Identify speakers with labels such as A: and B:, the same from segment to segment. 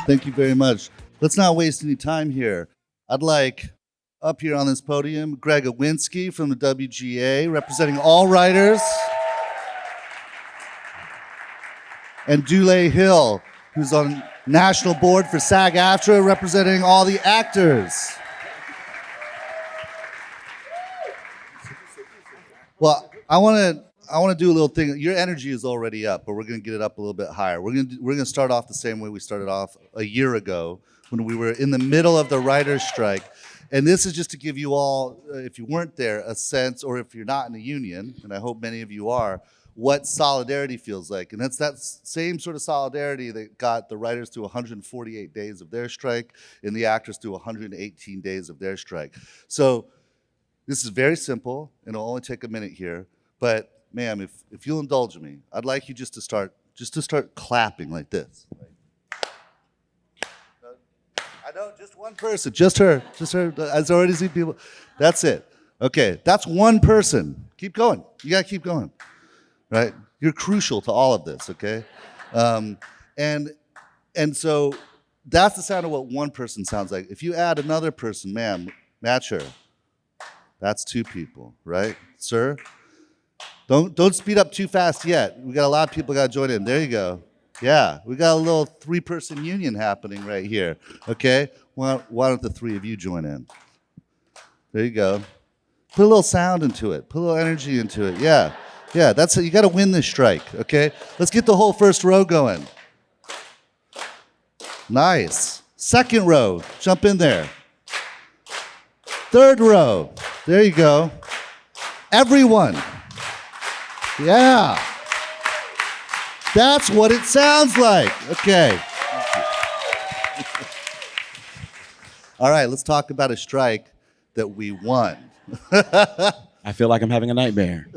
A: Thank you very much. Let's not waste any time here. I'd like up here on this podium, Greg Iwinski from the WGA, representing all writers, and Dulé Hill, who's on national board for SAG-AFTRA, representing all the actors. Well, I want to do a little thing. Your energy is already up, but we're going to get it up a little bit higher. We're going to start off the same way we started off a year ago when we were in the middle of the writer's strike. And this is just to give you all, if you weren't there, a sense, or if you're not in a union, and I hope many of you are, what solidarity feels like. And that's that same sort of solidarity that got the writers through 148 days of their strike and the actors through 118 days of their strike. So this is very simple, and it'll only take a minute here. But ma'am, if you'll indulge me, I'd like you just to start clapping like this. I know, just one person, just her. I've already seen people. That's it. Okay, that's one person. Keep going. You gotta keep going, right? You're crucial to all of this, okay? And so that's the sound of what one person sounds like. If you add another person, ma'am, match her. That's two people, right, sir? Don't speed up too fast yet. We got a lot of people got to join in. There you go. Yeah, we got a little 3-person union happening right here. Okay, why don't the three of you join in? There you go. Put a little sound into it. Put a little energy into it. Yeah, that's it. You got to win this strike. Okay, let's get the whole first row going. Nice. Second row, jump in there. Third row. There you go. Everyone. Yeah. That's what it sounds like. Okay. All right, let's talk about a strike that we won.
B: I feel like I'm having a nightmare.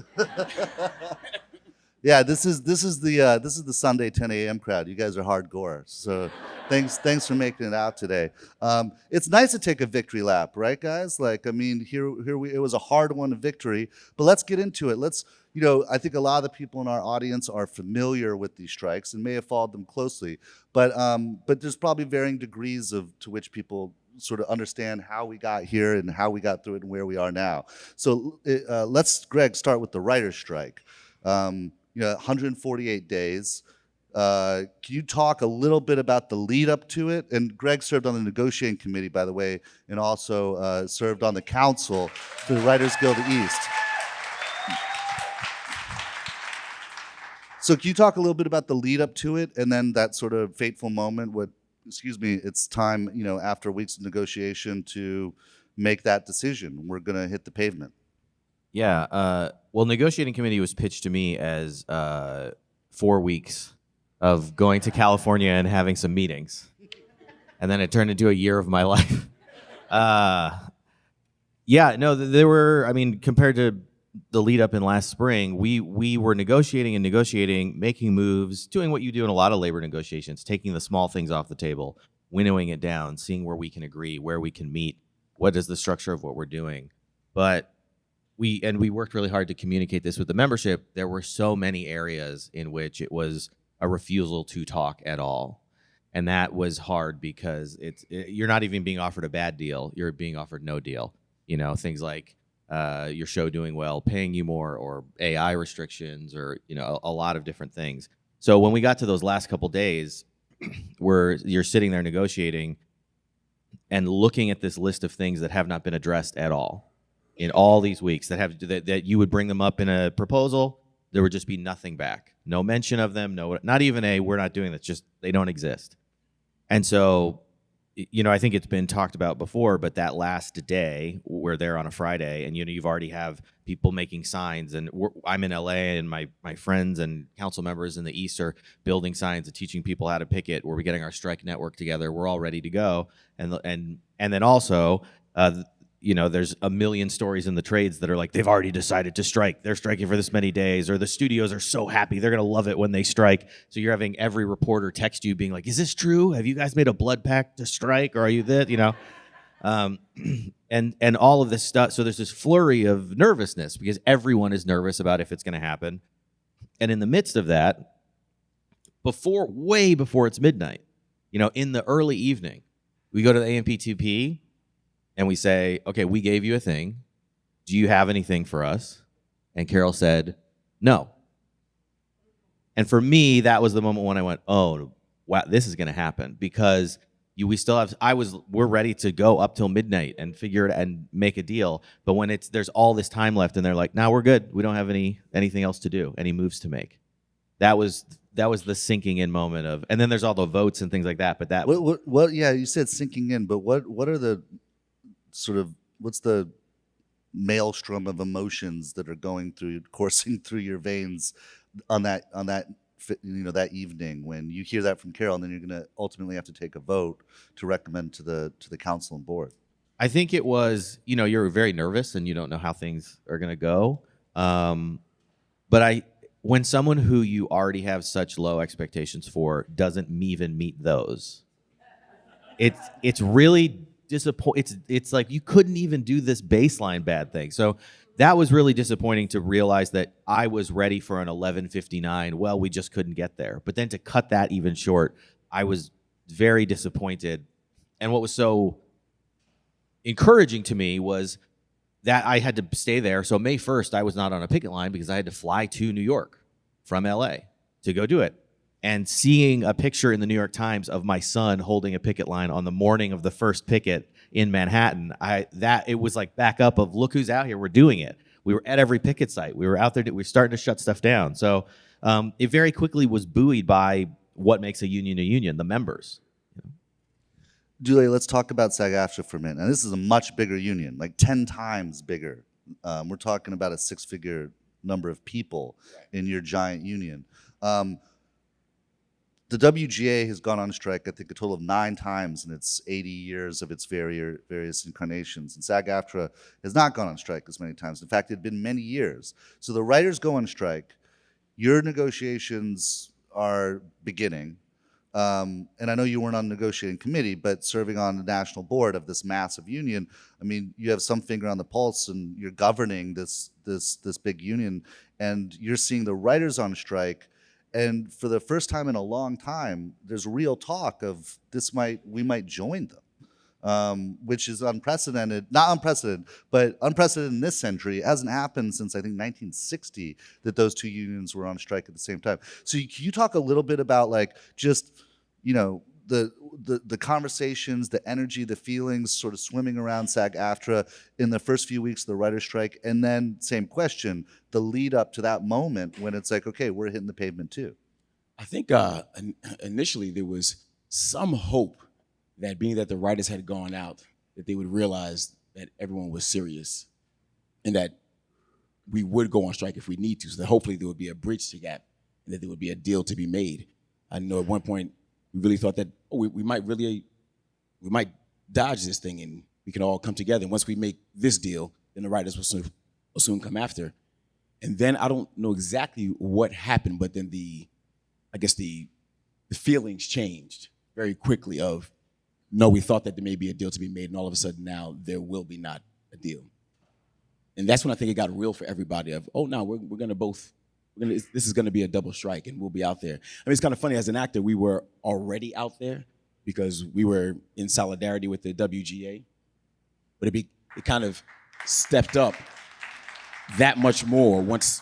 A: Yeah, this is the Sunday 10 a.m. crowd. You guys are hardcore. So thanks for making it out today. It's nice to take a victory lap, right, guys? Like, I mean, it was a hard-won victory, but let's get into it. I think a lot of the people in our audience are familiar with these strikes and may have followed them closely, but there's probably varying degrees to which people sort of understand how we got here and how we got through it and where we are now. So let's, Greg, start with the writer's strike. 148 days. Can you talk a little bit about the lead up to it? And Greg served on the negotiating committee, by the way, and also served on the council for the Writers Guild East. So can you talk a little bit about the lead up to it and then that sort of fateful moment, it's time, after weeks of negotiation to make that decision. We're going to hit the pavement.
C: Yeah. Well, negotiating committee was pitched to me as 4 weeks of going to California and having some meetings. And then it turned into a year of my life. There were, compared to the lead up in last spring, we were negotiating, making moves, doing what you do in a lot of labor negotiations, taking the small things off the table, winnowing it down, seeing where we can agree, where we can meet, what is the structure of what we're doing. But we worked really hard to communicate this with the membership. There were so many areas in which it was a refusal to talk at all. And that was hard because you're not even being offered a bad deal. You're being offered no deal. Things like your show doing well, paying you more, or AI restrictions, or a lot of different things. So when we got to those last couple days, where you're sitting there negotiating and looking at this list of things that have not been addressed at all in all these weeks, that you would bring them up in a proposal, there would just be nothing back, no mention of them, not even we're not doing this, just they don't exist. And so, I think it's been talked about before, but that last day, we're there on a Friday, and you've already have people making signs, and I'm in LA, and my friends and council members in the East are building signs and teaching people how to picket. We're getting our strike network together. We're all ready to go, and then also, there's a million stories in the trades that are like, they've already decided to strike. They're striking for this many days, or the studios are so happy. They're going to love it when they strike. So you're having every reporter text you being like, is this true? Have you guys made a blood pact to strike? Or are you that, and all of this stuff. So there's this flurry of nervousness because everyone is nervous about if it's going to happen. And in the midst of that, way before it's midnight, in the early evening, we go to the AMP2P and we say, okay, we gave you a thing. Do you have anything for us? And Carol said, no. And for me, that was the moment when I went, oh, wow, this is going to happen, because we're ready to go up till midnight and figure it and make a deal. But when there's all this time left and they're like, no, we're good. We don't have anything else to do, any moves to make. That was the sinking in moment of, and then there's all the votes and things like that. But that,
A: what yeah, you said sinking in, but what are the what's the maelstrom of emotions that are coursing through your veins on that that evening when you hear that from Carol, and then you're going to ultimately have to take a vote to recommend to the council and board?
C: I think it was, you're very nervous and you don't know how things are going to go. But when someone who you already have such low expectations for doesn't even meet those, it's really disappointing. It's like you couldn't even do this baseline bad thing. So that was really disappointing to realize that I was ready for an 11:59. Well, we just couldn't get there. But then to cut that even short, I was very disappointed. And what was so encouraging to me was that I had to stay there. So May 1st, I was not on a picket line because I had to fly to New York from LA to go do it. And seeing a picture in the New York Times of my son holding a picket line on the morning of the first picket in Manhattan, it was like back up of, look who's out here, we're doing it. We were at every picket site. We were out there, we were starting to shut stuff down. So it very quickly was buoyed by what makes a union, the members.
A: Dulé, let's talk about SAG-AFTRA for a minute. Now, this is a much bigger union, like 10 times bigger. We're talking about a 6-figure number of people in your giant union. The WGA has gone on strike, I think, a total of 9 times in its 80 years of its various incarnations. And SAG-AFTRA has not gone on strike as many times. In fact, it had been many years. So the writers go on strike. Your negotiations are beginning. And I know you weren't on the negotiating committee, but serving on the national board of this massive union, I mean, you have some finger on the pulse, and you're governing this big union, and you're seeing the writers on strike. And for the first time in a long time, there's real talk of we might join them, which is unprecedented. Not unprecedented, but unprecedented in this century. It hasn't happened since, I think, 1960 that those two unions were on strike at the same time. So can you talk a little bit about the conversations, the energy, the feelings sort of swimming around SAG-AFTRA in the first few weeks of the writer's strike, and then same question, the lead up to that moment when it's like, okay, we're hitting the pavement too?
B: I think initially there was some hope that being that the writers had gone out, that they would realize that everyone was serious and that we would go on strike if we need to, so that hopefully there would be a bridge to gap and that there would be a deal to be made. I know at one point we really thought that we might dodge this thing and we can all come together. And once we make this deal, then the writers will soon come after. And then I don't know exactly what happened, but then I guess the feelings changed very quickly of, no, we thought that there may be a deal to be made, and all of a sudden now there will be not a deal. And that's when I think it got real for everybody of, oh, no, we're going to this is going to be a double strike, and we'll be out there. I mean, it's kind of funny, as an actor, we were already out there because we were in solidarity with the WGA, but it kind of stepped up that much more once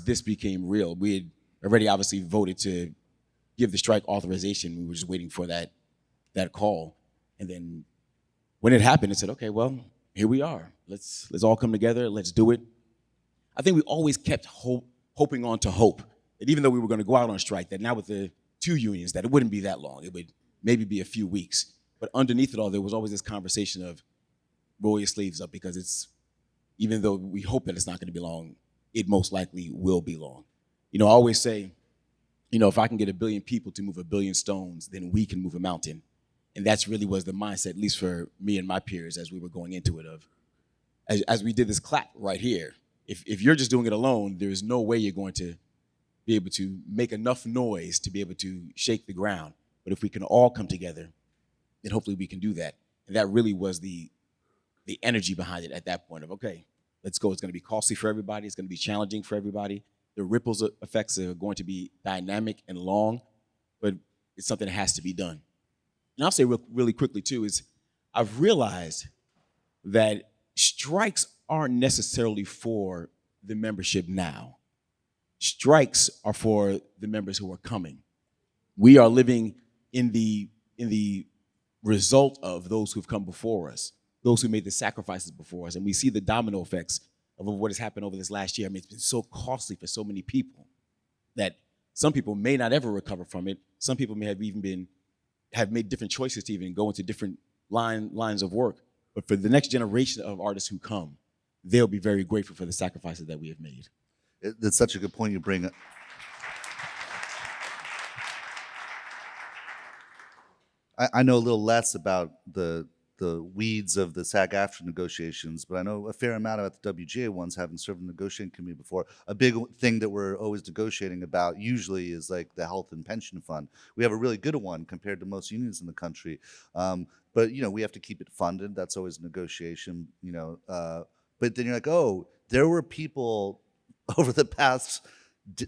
B: this became real. We had already obviously voted to give the strike authorization. We were just waiting for that call. And then when it happened, it said, okay, well, here we are. Let's all come together. Let's do it. I think we always kept hoping on to hope that even though we were going to go out on strike, that now with the two unions, that it wouldn't be that long. It would maybe be a few weeks. But underneath it all, there was always this conversation of roll your sleeves up, because even though we hope that it's not going to be long, it most likely will be long. I always say, if I can get 1 billion people to move 1 billion stones, then we can move a mountain. And that's really was the mindset, at least for me and my peers, as we were going into it, of as we did this clap right here. If you're just doing it alone, there is no way you're going to be able to make enough noise to be able to shake the ground. But if we can all come together, then hopefully we can do that. And that really was the energy behind it at that point of, okay, let's go. It's going to be costly for everybody. It's going to be challenging for everybody. The ripples effects are going to be dynamic and long, but it's something that has to be done. and I'll say really quickly too, is I've realized that strikes aren't necessarily for the membership now. Strikes are for the members who are coming. We are living in the result of those who've come before us, those who made the sacrifices before us, and we see the domino effects of what has happened over this last year. I mean, it's been so costly for so many people that some people may not ever recover from it. Some people may have made different choices to even go into different lines of work. But for the next generation of artists who come, they'll be very grateful for the sacrifices that we have made.
A: That's such a good point you bring up. I know a little less about the weeds of the SAG-AFTRA negotiations, but I know a fair amount about the WGA ones, having served in the negotiating committee before. A big thing that we're always negotiating about usually is like the health and pension fund. We have a really good one compared to most unions in the country, but we have to keep it funded. That's always a negotiation, but then you're like, oh, there were people over the past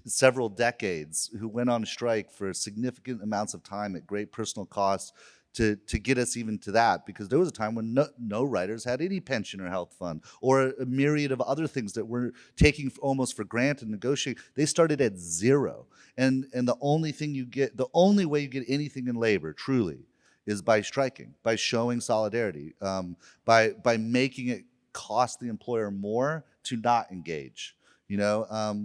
A: several decades who went on strike for significant amounts of time at great personal cost to get us even to that, because there was a time when no writers had any pension or health fund or a myriad of other things that we're taking almost for granted negotiating. They started at zero. And the only way you get anything in labor truly is by striking, by showing solidarity, by making it cost the employer more to not engage. I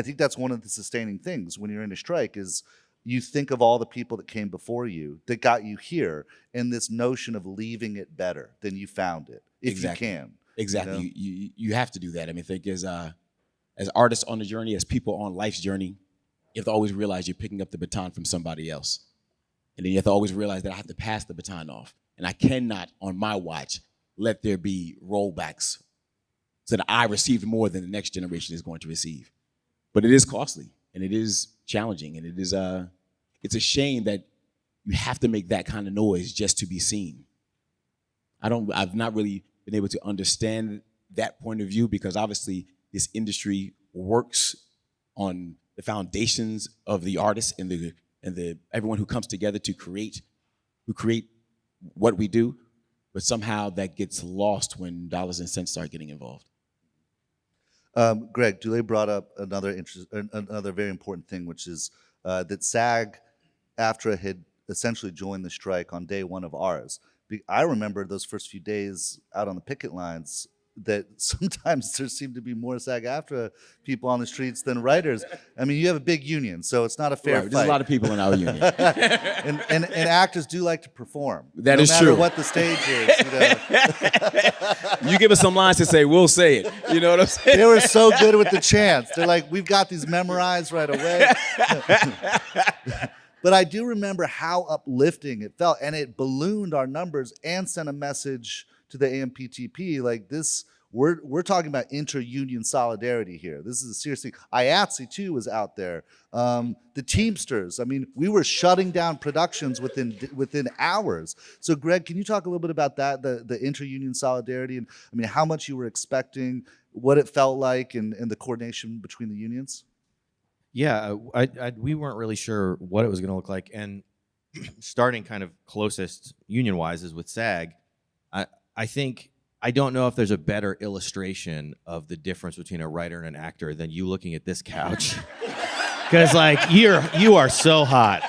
A: think that's one of the sustaining things when you're in a strike is you think of all the people that came before you that got you here, and this notion of leaving it better than you found it, if you can.
B: Exactly. You have to do that. I mean, I think as artists on the journey, as people on life's journey, you have to always realize you're picking up the baton from somebody else. And then you have to always realize that I have to pass the baton off. And I cannot, on my watch, let there be rollbacks so that I received more than the next generation is going to receive. But it is costly, and it is challenging, and it's a shame that you have to make that kind of noise just to be seen. I've not really been able to understand that point of view, because obviously this industry works on the foundations of the artists and the everyone who comes together to create what we do, but somehow that gets lost when dollars and cents start getting involved.
A: Greg, Dulé brought up another very important thing, which is that SAG-AFTRA had essentially joined the strike on day one of ours. I remember those first few days out on the picket lines that sometimes there seemed to be more SAG-AFTRA people on the streets than writers. I mean, you have a big union, so it's not a fair fight.
B: There's a lot of people in our union.
A: and actors do like to perform.
B: That is true.
A: No matter what the stage is.
B: You give us some lines to say, we'll say it. You know what I'm saying?
A: They were so good with the chants. They're like, we've got these memorized right away. But I do remember how uplifting it felt, and it ballooned our numbers and sent a message to the AMPTP like this. We're talking about inter-union solidarity here. This is a serious thing. IATSE too was out there. The Teamsters. I mean, we were shutting down productions within hours. So, Greg, can you talk a little bit about that, the inter-union solidarity, and I mean, how much you were expecting, what it felt like, and the coordination between the unions?
C: Yeah, we weren't really sure what it was going to look like, and starting kind of closest union-wise is with SAG. I don't know if there's a better illustration of the difference between a writer and an actor than you looking at this couch, because like you are so hot,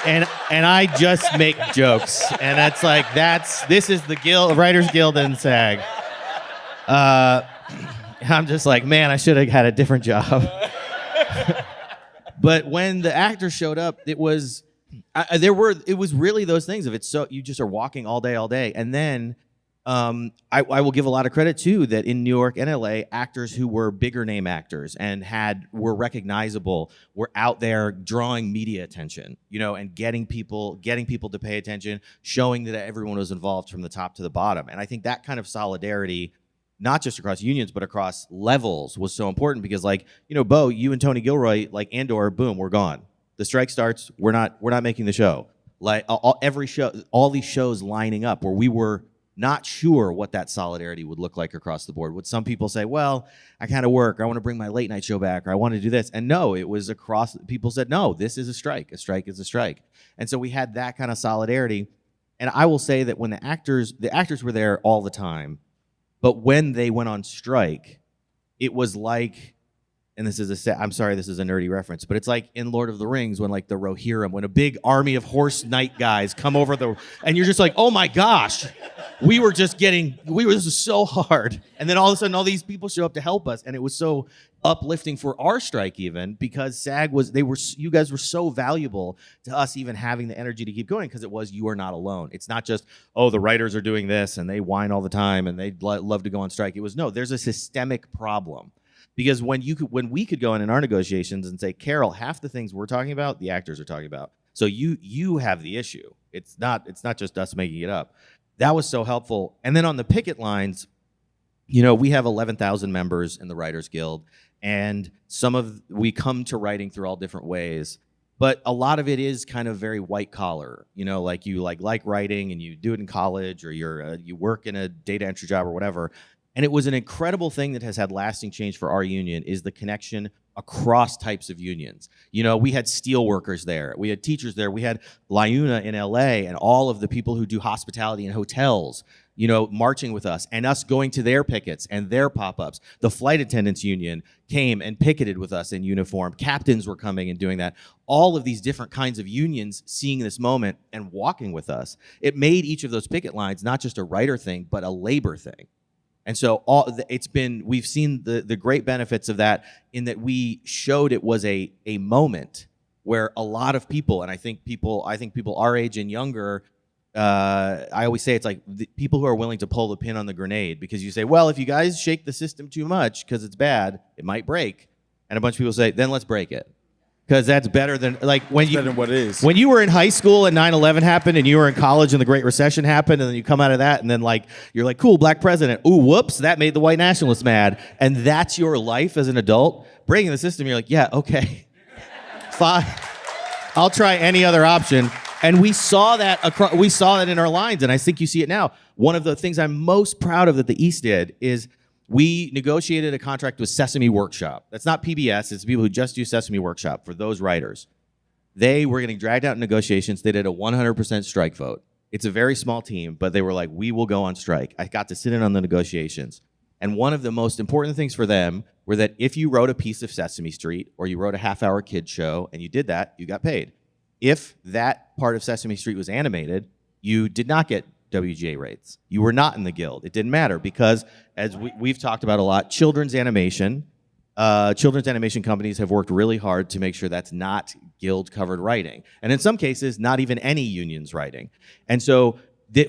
C: and I just make jokes, and this is the Writers Guild and SAG. I'm just like, man, I should have had a different job. But when the actors showed up, it was really those things of you just are walking all day, and then I will give a lot of credit too that in New York and LA, actors who were bigger name actors and were recognizable were out there drawing media attention, and getting people to pay attention, showing that everyone was involved from the top to the bottom. And I think that kind of solidarity, not just across unions, but across levels, was so important, because Beau, you and Tony Gilroy, Andor, boom, we're gone. The strike starts, we're not making the show. Every show, all these shows lining up where we were not sure what that solidarity would look like across the board. Would some people say, well, I kind of work, or I want to bring my late night show back, or I want to do this? And no, it was across, people said, no, this is a strike. A strike is a strike. And so we had that kind of solidarity. And I will say that when the actors were there all the time, but when they went on strike, it was like, and this is I'm sorry, this is a nerdy reference, but it's like in Lord of the Rings when like the Rohirrim, when a big army of horse knight guys come over and you're just like, oh my gosh, this was so hard. And then all of a sudden all these people show up to help us. And it was so uplifting for our strike even, because SAG you guys were so valuable to us even having the energy to keep going, because it was, you are not alone. It's not just, oh, the writers are doing this and they whine all the time and they'd love to go on strike. It was, no, there's a systemic problem. Because when we could go in our negotiations and say, Carol, half the things we're talking about, the actors are talking about. So you have the issue. It's not just us making it up. That was so helpful. And then on the picket lines, we have 11,000 members in the Writers Guild, and we come to writing through all different ways. But a lot of it is kind of very white collar, like you like writing and you do it in college, or you work in a data entry job or whatever. And it was an incredible thing that has had lasting change for our union, is the connection across types of unions. We had steel workers there. We had teachers there. We had Liuna in LA and all of the people who do hospitality in hotels, marching with us, and us going to their pickets and their pop-ups. The flight attendants union came and picketed with us in uniform. Captains were coming and doing that. All of these different kinds of unions seeing this moment and walking with us. It made each of those picket lines not just a writer thing, but a labor thing. And so we've seen the great benefits of that, in that we showed it was a moment where a lot of people, and I think people our age and younger, I always say it's like the people who are willing to pull the pin on the grenade, because you say, well, if you guys shake the system too much because it's bad, it might break. And a bunch of people say, then let's break it. Because that's better than, like,
B: better than what it is.
C: When you were in high school and 9/11 happened, and you were in college and the Great Recession happened, and then you come out of that, and then you're like, cool, black president. Ooh, whoops, that made the white nationalists mad. And that's your life as an adult. Breaking the system, you're like, yeah, okay, fine. I'll try any other option. And we saw that we saw that in our lines, and I think you see it now. One of the things I'm most proud of that the East did is we negotiated a contract with Sesame Workshop. That's not PBS. It's people who just do Sesame Workshop for those writers. They were getting dragged out in negotiations. They did a 100% strike vote. It's a very small team, but they were like, we will go on strike. I got to sit in on the negotiations. And one of the most important things for them were that if you wrote a piece of Sesame Street, or you wrote a half-hour kids show, and you did that, you got paid. If that part of Sesame Street was animated, you did not get WGA rates. You were not in the guild. It didn't matter, because, as we've talked about a lot, children's animation companies have worked really hard to make sure that's not guild-covered writing. And in some cases, not even any unions writing. And so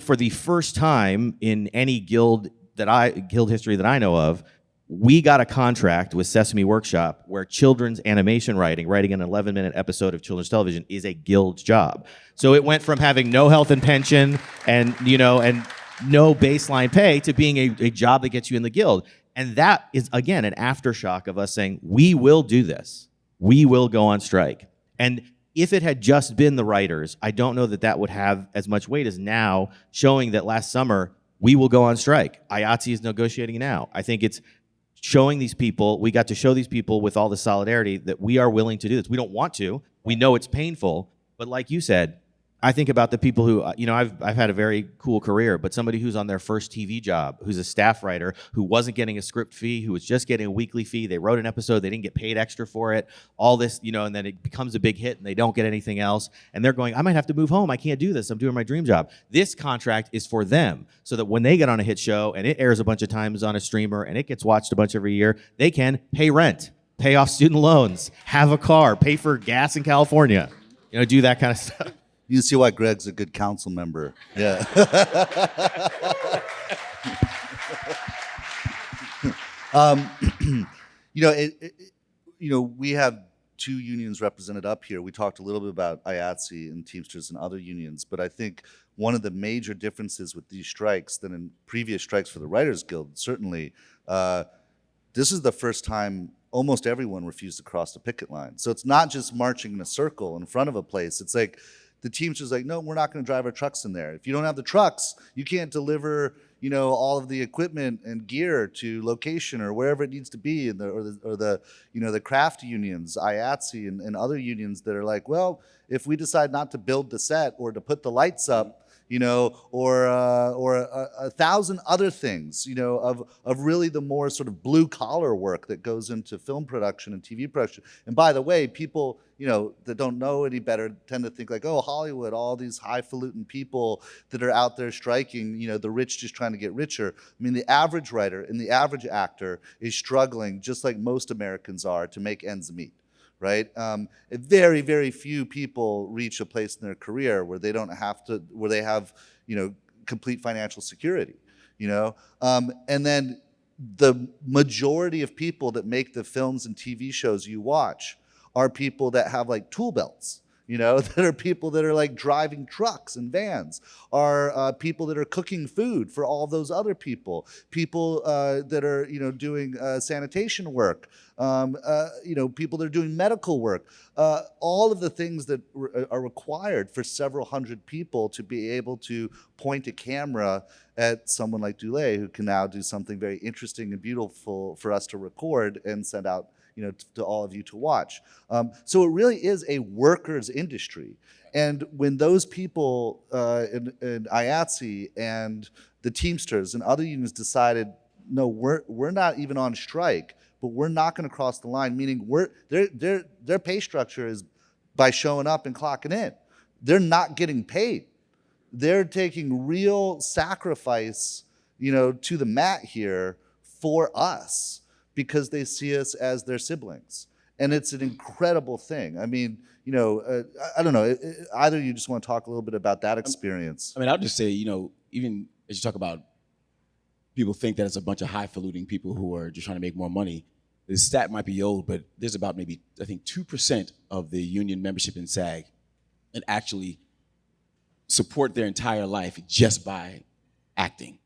C: for the first time in any guild history that I know of, we got a contract with Sesame Workshop where children's animation writing an 11-minute episode of children's television, is a guild job. So it went from having no health and pension and no baseline pay to being a job that gets you in the guild. And that is, again, an aftershock of us saying, we will do this. We will go on strike. And if it had just been the writers, I don't know that would have as much weight as now, showing that last summer, we will go on strike. IATSE is negotiating now. I think it's showing these people, we got to show these people with all the solidarity that we are willing to do this. We don't want to. We know it's painful. But like you said, I think about the people who, I've had a very cool career, but somebody who's on their first TV job, who's a staff writer, who wasn't getting a script fee, who was just getting a weekly fee. They wrote an episode, they didn't get paid extra for it, all this, and then it becomes a big hit and they don't get anything else. And they're going, I might have to move home. I can't do this. I'm doing my dream job. This contract is for them, so that when they get on a hit show and it airs a bunch of times on a streamer and it gets watched a bunch every year, they can pay rent, pay off student loans, have a car, pay for gas in California, do that kind of stuff.
A: You see why Greg's a good council member. Yeah. We have two unions represented up here. We talked a little bit about IATSE and Teamsters and other unions, but I think one of the major differences with these strikes than in previous strikes for the Writers Guild, certainly, this is the first time almost everyone refused to cross the picket line. So it's not just marching in a circle in front of a place. It's like, the Teamsters like, no, we're not going to drive our trucks in there. If you don't have the trucks, you can't deliver, you know, all of the equipment and gear to location or wherever it needs to be. And the you know, the craft unions, IATSE and other unions that are like, well, if we decide not to build the set or to put the lights up, you know, or a thousand other things, you know, of really the more sort of blue collar work that goes into film production and TV production. And by the way, people, you know, that don't know any better tend to think like, oh, Hollywood, all these highfalutin people that are out there striking, you know, the rich just trying to get richer. I mean, the average writer and the average actor is struggling, just like most Americans are, to make ends meet. Right? Very, very few people reach a place in their career where they don't have to, where they have, you know, complete financial security, you know? And then the majority of people that make the films and TV shows you watch are people that have like tool belts, you know, that are people that are like driving trucks and vans, are people that are cooking food for all those other people, people that are, you know, doing sanitation work, you know, people that are doing medical work, all of the things that are required for several hundred people to be able to point a camera at someone like Dulé, who can now do something very interesting and beautiful for us to record and send out, you know, to all of you to watch. So it really is a workers' industry. And when those people in IATSE and the Teamsters and other unions decided, no, we're not even on strike, but we're not going to cross the line, meaning their pay structure is by showing up and clocking in. They're not getting paid. They're taking real sacrifice, you know, to the mat here for us, because they see us as their siblings. And it's an incredible thing. I mean, you know, I don't know, either you just want to talk a little bit about that experience.
B: I mean, I'll just say, you know, even as you talk about people think that it's a bunch of highfalutin people who are just trying to make more money, the stat might be old, but there's about maybe, I think, 2% of the union membership in SAG that actually support their entire life just by acting.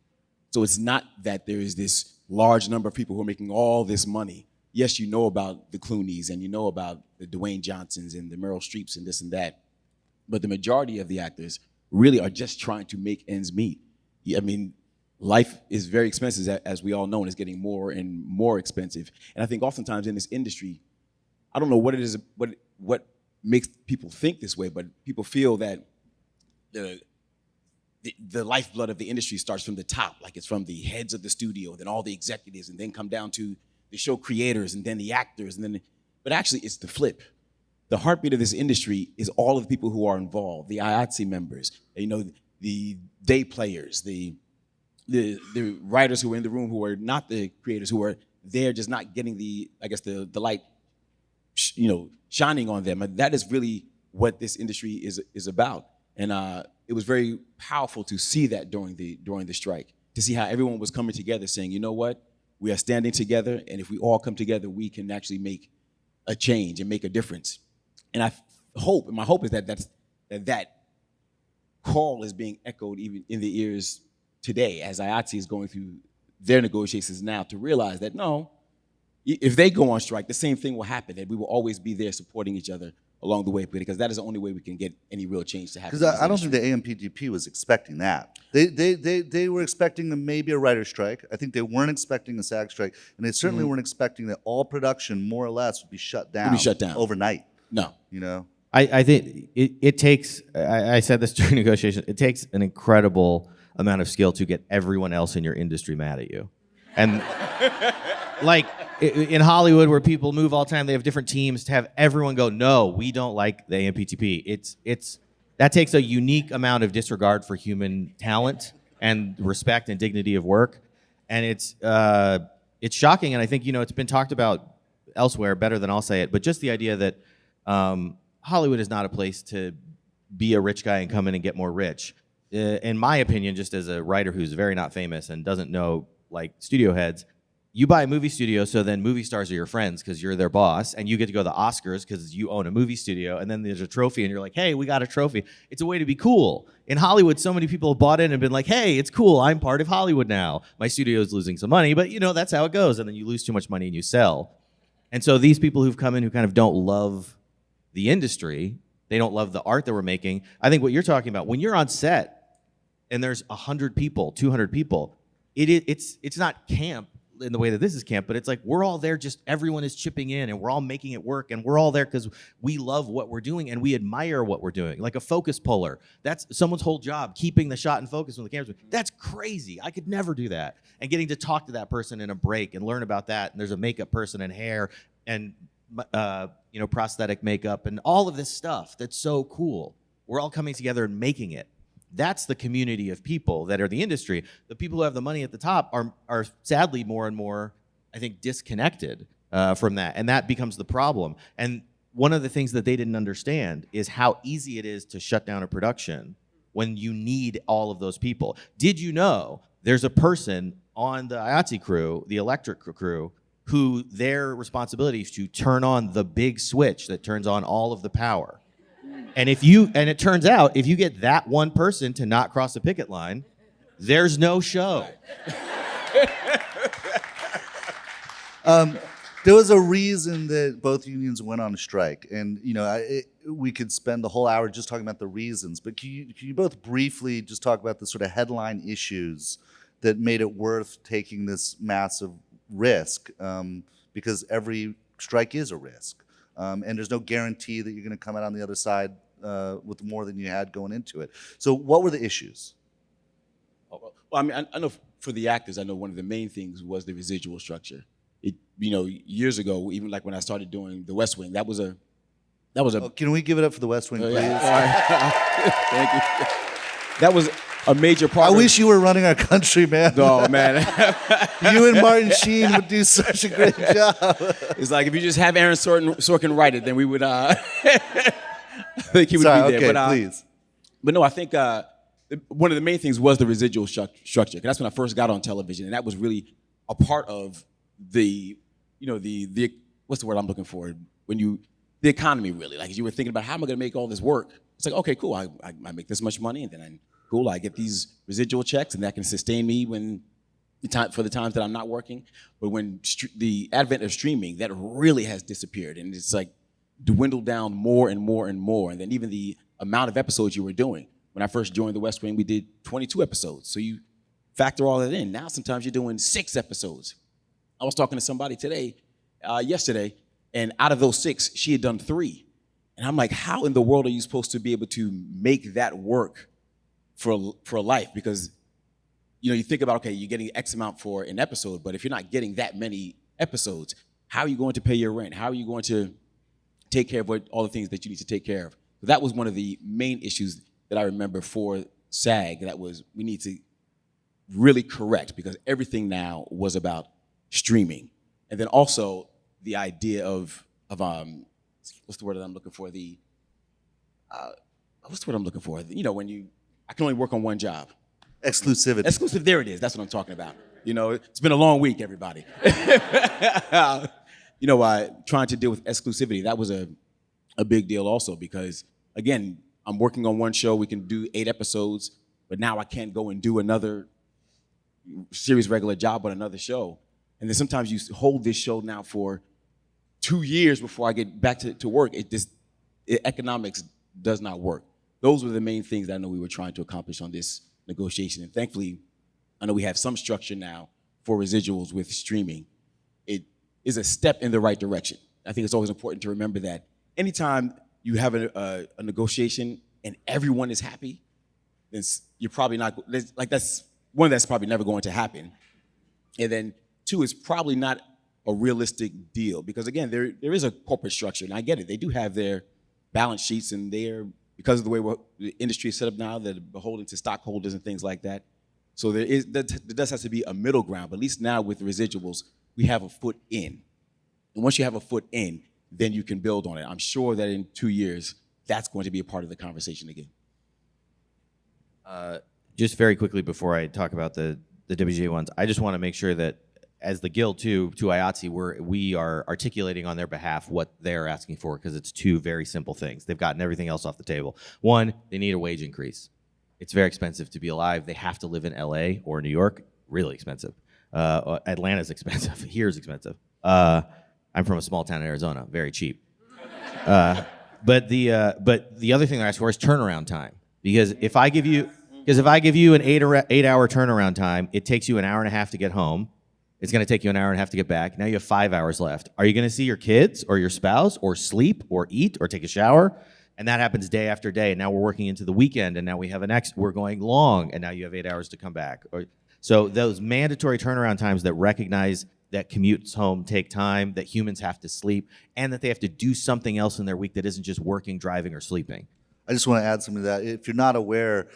B: So it's not that there is this large number of people who are making all this money. Yes, you know about the Clooneys and you know about the Dwayne Johnsons and the Meryl Streeps and this and that, but the majority of the actors really are just trying to make ends meet. I mean, life is very expensive, as we all know, and it's getting more and more expensive. And I think oftentimes in this industry, I don't know what it is, what makes people think this way, but people feel that the lifeblood of the industry starts from the top, like it's from the heads of the studio, then all the executives, and then come down to the show creators, and then the actors, and then, but actually it's the flip. The heartbeat of this industry is all of the people who are involved, the IATSE members, you know, the day players, the writers who are in the room who are not the creators, who are there just not getting the, I guess, the light, you know, shining on them. And that is really what this industry is about. And it was very powerful to see that during the strike, to see how everyone was coming together saying, you know what, we are standing together, and if we all come together, we can actually make a change and make a difference. And I hope, and my hope is that call is being echoed even in the ears today, as IATSE is going through their negotiations now, to realize that no, if they go on strike, the same thing will happen, that we will always be there supporting each other along the way, because that is the only way we can get any real change to happen.
A: Because I don't think the AMPTP was expecting that. They were expecting maybe a writer's strike. I think they weren't expecting a SAG strike, and they certainly weren't expecting that all production, more or less, would be shut down overnight.
C: No.
A: You know?
C: I think it takes, I said this during negotiations, it takes an incredible amount of skill to get everyone else in your industry mad at you. And like in Hollywood, where people move all the time, they have different teams, to have everyone go, no, we don't like the AMPTP. That takes a unique amount of disregard for human talent and respect and dignity of work. And it's shocking. And I think, you know, it's been talked about elsewhere better than I'll say it, but just the idea that Hollywood is not a place to be a rich guy and come in and get more rich. In my opinion, just as a writer who's very not famous and doesn't know like studio heads, you buy a movie studio so then movie stars are your friends because you're their boss, and you get to go to the Oscars because you own a movie studio, and then there's a trophy and you're like, hey, we got a trophy. It's a way to be cool. In Hollywood, so many people have bought in and been like, hey, it's cool, I'm part of Hollywood now. My studio is losing some money, but you know, that's how it goes, and then you lose too much money and you sell. And so these people who've come in who kind of don't love the industry They don't love the art that we're making. I think what you're talking about, when you're on set and there's 100 people, 200 people, it's not camp in the way that this is camp, but it's like we're all there, just everyone is chipping in and we're all making it work, and we're all there because we love what we're doing and we admire what we're doing. Like a focus puller, that's someone's whole job, keeping the shot in focus when the camera's moving. That's crazy. I could never do that. And getting to talk to that person in a break and learn about that, and there's a makeup person and hair and prosthetic makeup and all of this stuff that's so cool. We're all coming together and making it. That's the community of people that are the industry. The people who have the money at the top are sadly more and more, I think, disconnected from that. And that becomes the problem. And one of the things that they didn't understand is how easy it is to shut down a production when you need all of those people. Did you know there's a person on the IATSE crew, the electric crew, who their responsibility is to turn on the big switch that turns on all of the power? And it turns out, if you get that one person to not cross the picket line, there's no show.
A: There was a reason that both unions went on strike, and we could spend the whole hour just talking about the reasons. But can you both briefly just talk about the sort of headline issues that made it worth taking this massive risk? Because every strike is a risk, and there's no guarantee that you're going to come out on the other side with more than you had going into it. So what were the issues?
B: Well, I mean, I know for the actors, I know one of the main things was the residual structure. Years ago, even like when I started doing The West Wing, that was a.
A: Oh, can we give it up for The West Wing, please?
B: Yeah. Thank you. That was a major part.
A: I wish you were running our country, man.
B: No, man.
A: You and Martin Sheen would do such a great job.
B: It's like if you just have Aaron Sorkin write it, then we would. I think he would be there.
A: Okay,
B: but,
A: please.
B: But no, I think one of the main things was the residual structure. 'Cause that's when I first got on television, and that was really a part of the what's the word I'm looking for? The economy, really. Like, you were thinking about, how am I going to make all this work? It's like, okay, cool. I make this much money, and then I get these residual checks, and that can sustain me for the times that I'm not working. But when the advent of streaming, that really has disappeared, and it's like dwindled down more and more and more. And then even the amount of episodes you were doing. When I first joined The West Wing, we did 22 episodes. So you factor all that in. Now sometimes you're doing 6 episodes. I was talking to somebody yesterday, and out of those 6, she had done 3. And I'm like, how in the world are you supposed to be able to make that work for a life? Because you think about, okay, you're getting X amount for an episode, but if you're not getting that many episodes, how are you going to pay your rent? How are you going to take care of all the things that you need to take care of? So that was one of the main issues that I remember for SAG that we need to really correct, because everything now was about streaming. And then also the idea of what's the word that I'm looking for? What's the word I'm looking for? When I can only work on one job.
A: Exclusivity.
B: Exclusive, there it is. That's what I'm talking about. It's been a long week, everybody. Trying to deal with exclusivity, that was a big deal also, because, again, I'm working on one show, we can do 8 episodes, but now I can't go and do another series regular job on another show. And then sometimes you hold this show now for 2 years before I get back to work. Economics does not work. Those were the main things that I know we were trying to accomplish on this negotiation. And thankfully, I know we have some structure now for residuals with streaming. It is a step in the right direction. I think it's always important to remember that anytime you have a negotiation and everyone is happy, then you're probably not, that's probably never going to happen. And then 2, it's probably not a realistic deal, because again, there is a corporate structure, and I get it. They do have their balance sheets, and because of the way the industry is set up now, they're beholden to stockholders and things like that. So there does have to be a middle ground, but at least now with residuals, we have a foot in. And once you have a foot in, then you can build on it. I'm sure that in 2 years, that's going to be a part of the conversation again.
C: Just very quickly before I talk about the WGA ones, I just want to make sure that as the guild to IATSE, we are articulating on their behalf what they're asking for, because it's 2 very simple things. They've gotten everything else off the table. 1, they need a wage increase. It's very expensive to be alive. They have to live in LA or New York, really expensive. Atlanta's expensive, here's expensive. I'm from a small town in Arizona, very cheap. But the other thing I ask for is turnaround time, because if I give you an 8-hour turnaround time, it takes you an hour and a half to get home. It's going to take you an hour and a half to get back. Now you have 5 hours left. Are you going to see your kids or your spouse or sleep or eat or take a shower? And that happens day after day. And now we're working into the weekend, and now we have we're going long, and now you have 8 hours to come back. So those mandatory turnaround times that recognize that commutes home take time, that humans have to sleep, and that they have to do something else in their week that isn't just working, driving, or sleeping.
A: I just want to add something to that. If you're not aware,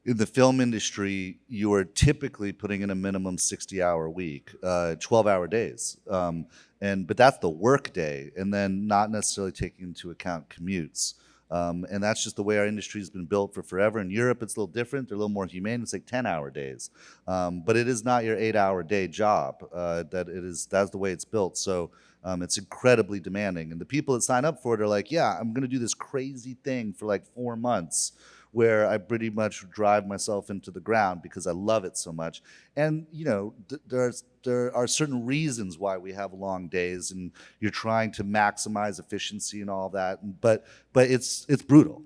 A: in the film industry, you are typically putting in a minimum 60-hour week, 12-hour days. But that's the work day, and then not necessarily taking into account commutes. And that's just the way our industry has been built for forever. In Europe, it's a little different. They're a little more humane. It's like 10-hour days. But it is not your 8-hour day job. That's the way it's built. So it's incredibly demanding. And the people that sign up for it are like, yeah, I'm going to do this crazy thing for like 4 months, where I pretty much drive myself into the ground because I love it so much. And you know, there are certain reasons why we have long days, and you're trying to maximize efficiency and all that. But it's brutal,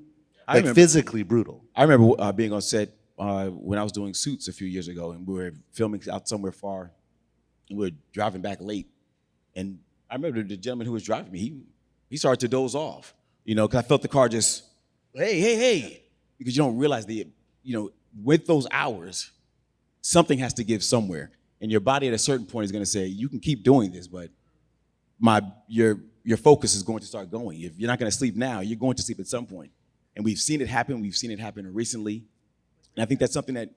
A: like physically brutal.
B: I remember being on set when I was doing Suits a few years ago, and we were filming out somewhere far, and we were driving back late. And I remember the gentleman who was driving me, he started to doze off, you know, because I felt the car just, hey. Because you don't realize with those hours, something has to give somewhere. And your body at a certain point is going to say, you can keep doing this, but your focus is going to start going. If you're not going to sleep now, you're going to sleep at some point. And we've seen it happen. We've seen it happen recently. And I think that's something that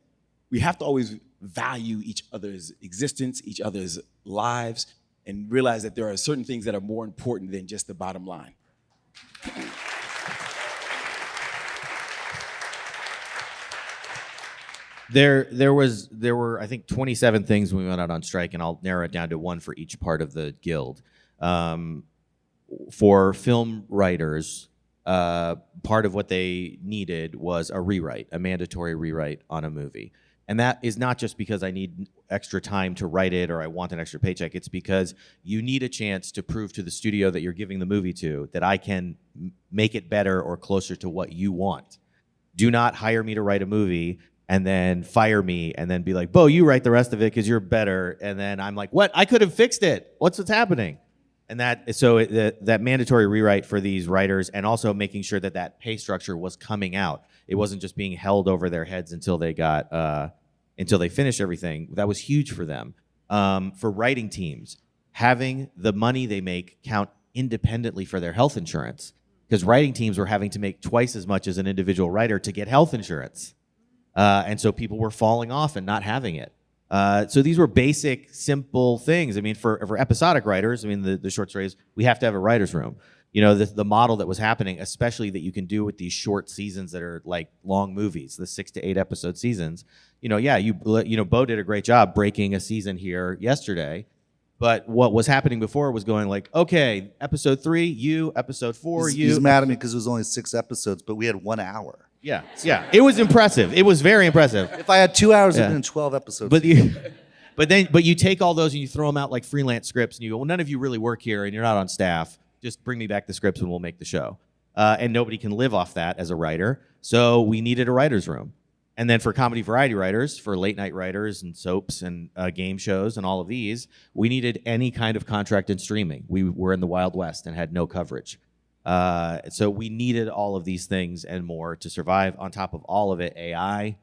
B: we have to always value each other's existence, each other's lives, and realize that there are certain things that are more important than just the bottom line.
C: There were I think 27 things when we went out on strike, and I'll narrow it down to one for each part of the guild. For film writers, part of what they needed was a mandatory rewrite on a movie. And that is not just because I need extra time to write it or I want an extra paycheck. It's because you need a chance to prove to the studio that you're giving the movie to that I can make it better or closer to what you want. Do not hire me to write a movie and then fire me and then be like, Beau, you write the rest of it because you're better. And then I'm like, what? I could have fixed it. What's happening? And that mandatory rewrite for these writers, and also making sure that pay structure was coming out. It wasn't just being held over their heads until they finished everything. That was huge for them. For writing teams, having the money they make count independently for their health insurance, because writing teams were having to make twice as much as an individual writer to get health insurance. And so people were falling off and not having it. So these were basic, simple things. I mean, for episodic writers, I mean, the short story is we have to have a writer's room. You know, the model that was happening, especially that you can do with these short seasons that are like long movies, the 6 to 8 episode seasons. You know, Beau did a great job breaking a season here yesterday. But what was happening before was going like, okay, episode 3, you, episode 4, you.
A: He's mad at me because it was only 6 episodes, but we had 1 hour.
C: Yeah. It was impressive. It was very impressive.
A: If I had 2 hours, it'd been 12 episodes.
C: But you take all those and you throw them out like freelance scripts, and you go, well, none of you really work here and you're not on staff. Just bring me back the scripts and we'll make the show. And nobody can live off that as a writer. So we needed a writer's room. And then for comedy variety writers, for late night writers and soaps and game shows and all of these, we needed any kind of contract in streaming. We were in the Wild West and had no coverage. So we needed all of these things and more to survive. On top of all of it, AI.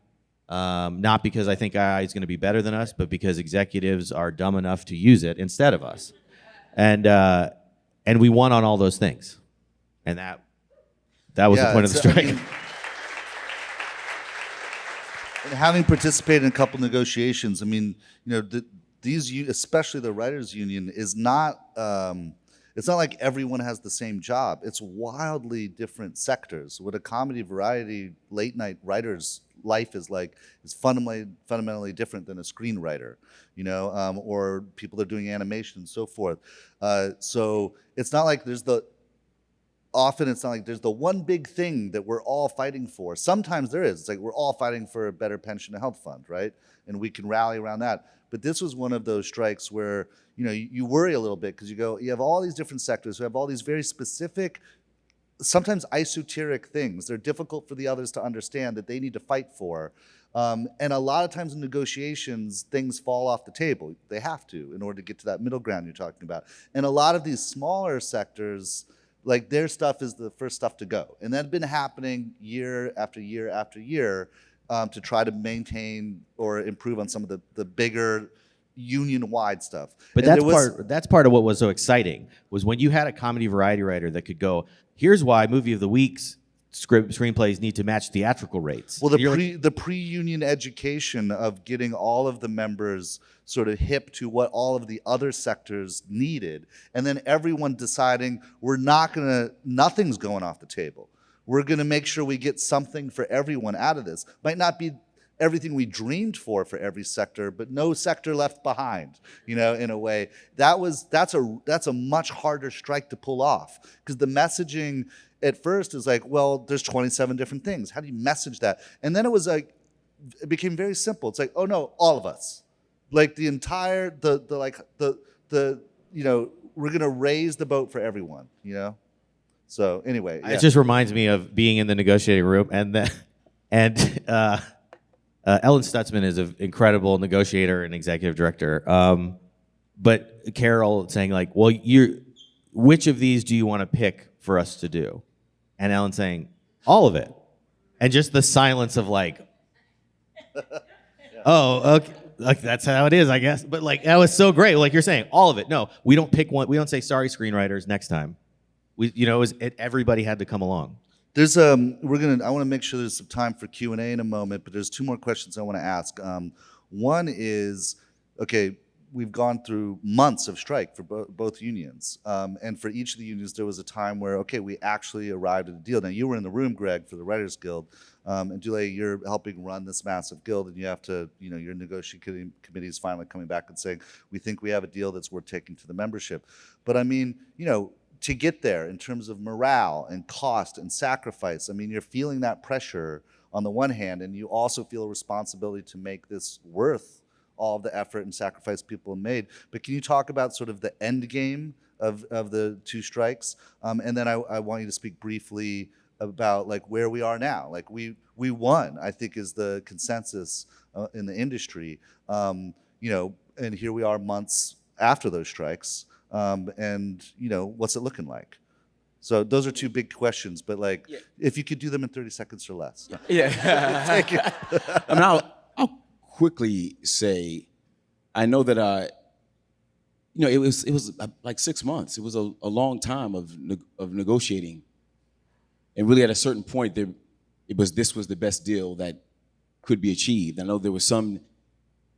C: Not because I think AI is going to be better than us, but because executives are dumb enough to use it instead of us. And we won on all those things. And that was the point of the strike.
A: And having participated in a couple negotiations, I mean, you know, especially the writers' union, is not. It's not like everyone has the same job. It's wildly different sectors. What a comedy, variety, late night writer's life is like is fundamentally different than a screenwriter, you know, or people that are doing animation and so forth. So it's not like it's not like there's the one big thing that we're all fighting for. Sometimes there is. It's like we're all fighting for a better pension and health fund, right? And we can rally around that. But this was one of those strikes where, you know, you worry a little bit because you have all these different sectors who have all these very specific sometimes esoteric things. They're difficult for the others to understand that they need to fight for. And a lot of times in negotiations, things fall off the table. They have to in order to get to that middle ground you're talking about. And a lot of these smaller sectors, like their stuff is the first stuff to go. And that's been happening year after year after year to try to maintain or improve on some of the bigger union-wide stuff.
C: But
A: And
C: that's part of what was so exciting, was when you had a comedy variety writer that could go, here's why movie of the week's screenplays need to match theatrical rates.
A: Well, the pre-union education of getting all of the members sort of hip to what all of the other sectors needed, and then everyone deciding nothing's going off the table. We're gonna make sure we get something for everyone out of this. Might not be everything we dreamed for every sector, but no sector left behind, in a way. That's a much harder strike to pull off, because the messaging at first is like, well, there's 27 different things. How do you message that? And then it became very simple. It's like, oh no, all of us. Like the entire, we're gonna raise the boat for everyone, So anyway.
C: It just reminds me of being in the negotiating room and Ellen Stutzman is an incredible negotiator and executive director. But Carol saying like, well, which of these do you want to pick for us to do? And Ellen saying, all of it. And just the silence of like, oh, okay. Like that's how it is, I guess. But like, that was so great. Like you're saying, all of it. No, we don't pick one. We don't say, sorry, screenwriters, next time. Everybody had to come along.
A: There's I want to make sure there's some time for Q&A in a moment, but there's two more questions I want to ask. One is, okay, we've gone through months of strike for both unions. And for each of the unions, there was a time where, okay, we actually arrived at a deal. Now, you were in the room, Greg, for the Writers Guild. And Dulé, you're helping run this massive guild, and you have to, your negotiating committee is finally coming back and saying, we think we have a deal that's worth taking to the membership. But I mean, to get there in terms of morale and cost and sacrifice, I mean, you're feeling that pressure on the one hand, and you also feel a responsibility to make this worth all of the effort and sacrifice people have made. But can you talk about sort of the end game of the two strikes? And then I want you to speak briefly about like where we are now. Like we won, I think, is the consensus in the industry. And here we are months after those strikes. And what's it looking like? So those are two big questions, but like, if you could do them in 30 seconds or less.
B: Yeah.
A: Thank you.
B: I mean, I'll quickly say, I know that it was like 6 months. It was a long time of negotiating, and really at a certain point, this was the best deal that could be achieved. I know there was some.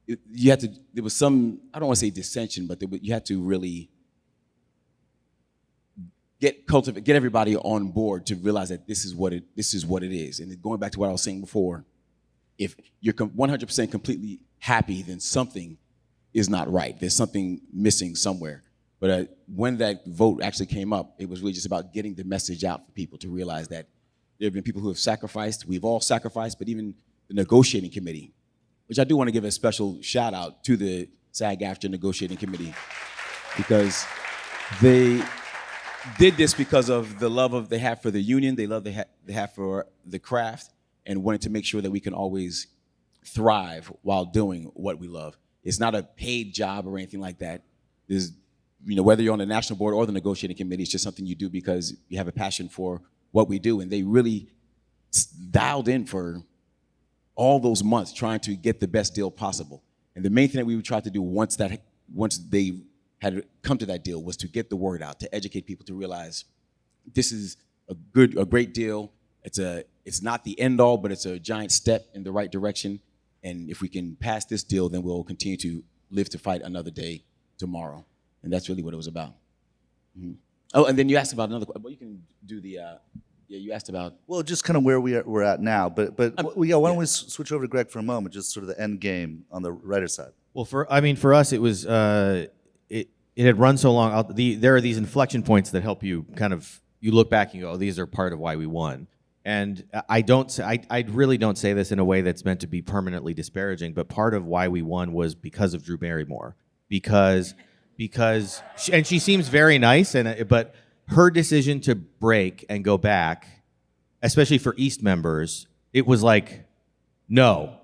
B: There was some. I don't want to say dissension, but you had to really get everybody on board to realize that this is what it is. And going back to what I was saying before, if you're 100% completely happy, then something is not right. There's something missing somewhere. But when that vote actually came up, it was really just about getting the message out for people to realize that there have been people who have sacrificed. We've all sacrificed, but even the negotiating committee, which I do want to give a special shout out to the SAG-AFTRA negotiating committee, because they did this because of the love they have for the union, they have for the craft, and wanted to make sure that we can always thrive while doing what we love. It's not a paid job or anything like that. There's, whether you're on the national board or the negotiating committee, it's just something you do because you have a passion for what we do. And they really dialed in for all those months trying to get the best deal possible. And the main thing that we would try to do once they had come to that deal was to get the word out, to educate people to realize this is a great deal. It's not the end all, but it's a giant step in the right direction. And if we can pass this deal, then we'll continue to live to fight another day tomorrow. And that's really what it was about. Mm-hmm. Oh, and then you asked about another. Well, you can do the. You asked about.
A: Well, just kind of where we're at now, but why don't we switch over to Greg for a moment, just sort of the end game on the writer side.
C: Well, for us, it was it had run so long. There are these inflection points that help you kind of you look back and you go, oh, these are part of why we won. And I really don't say this in a way that's meant to be permanently disparaging, but part of why we won was because of Drew Barrymore, because she seems very nice, but her decision to break and go back, especially for East members, it was like, no,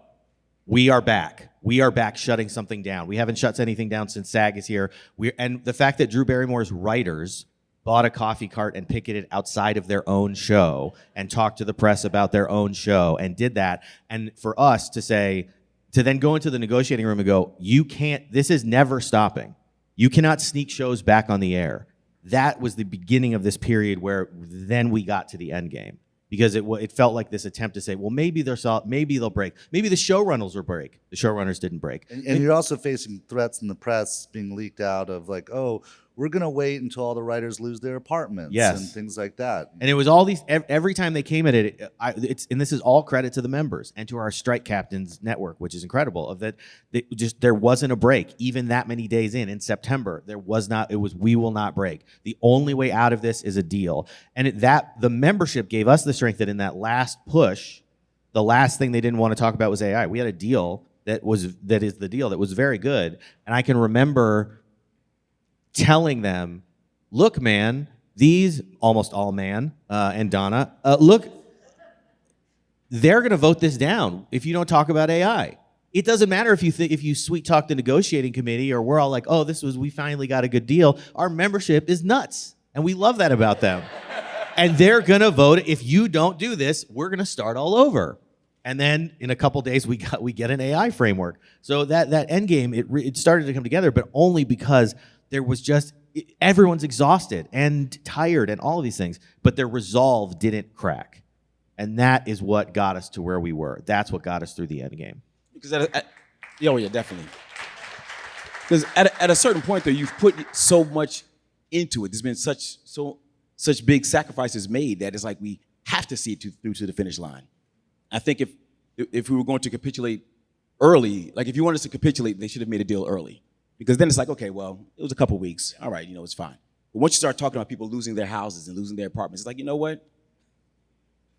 C: we are back. We are back shutting something down. We haven't shut anything down since SAG is here. And the fact that Drew Barrymore's writers bought a coffee cart and picketed outside of their own show and talked to the press about their own show and did that. And for us to say, to then go into the negotiating room and go, you can't, this is never stopping. You cannot sneak shows back on the air. That was the beginning of this period where then we got to the end game. Because it felt like this attempt to say, well, maybe they'll break. Maybe the showrunners will break. The showrunners didn't break.
A: And you're also facing threats in the press being leaked out of like, oh, we're going to wait until all the writers lose their apartments and things like that.
C: And it was all these, every time they came at it, and this is all credit to the members and to our strike captains network, which is incredible, of that there wasn't a break. Even that many days in September, there was not, it was, we will not break. The only way out of this is a deal. And the membership gave us the strength that in that last push, the last thing they didn't want to talk about was AI. We had a deal that is the deal that was very good. And I can remember telling them, look, man, these, almost all man and Donna, look, they're going to vote this down if you don't talk about AI. It doesn't matter if you sweet talk the negotiating committee or we're all like, oh, we finally got a good deal. Our membership is nuts, and we love that about them. And they're going to vote. If you don't do this, we're going to start all over. And then in a couple days, we get an AI framework. So that end game, it started to come together, but only because there was just, everyone's exhausted and tired and all of these things, but their resolve didn't crack. And that is what got us to where we were. That's what got us through the end game.
B: Because yeah, definitely. Because at a certain point, though, you've put so much into it. There's been such big sacrifices made that it's like we have to see it through to the finish line. I think if we were going to capitulate early, like if you wanted us to capitulate, they should have made a deal early. Because then it's like, okay, well, it was a couple weeks. All right, it's fine. But once you start talking about people losing their houses and losing their apartments, it's like, you know what?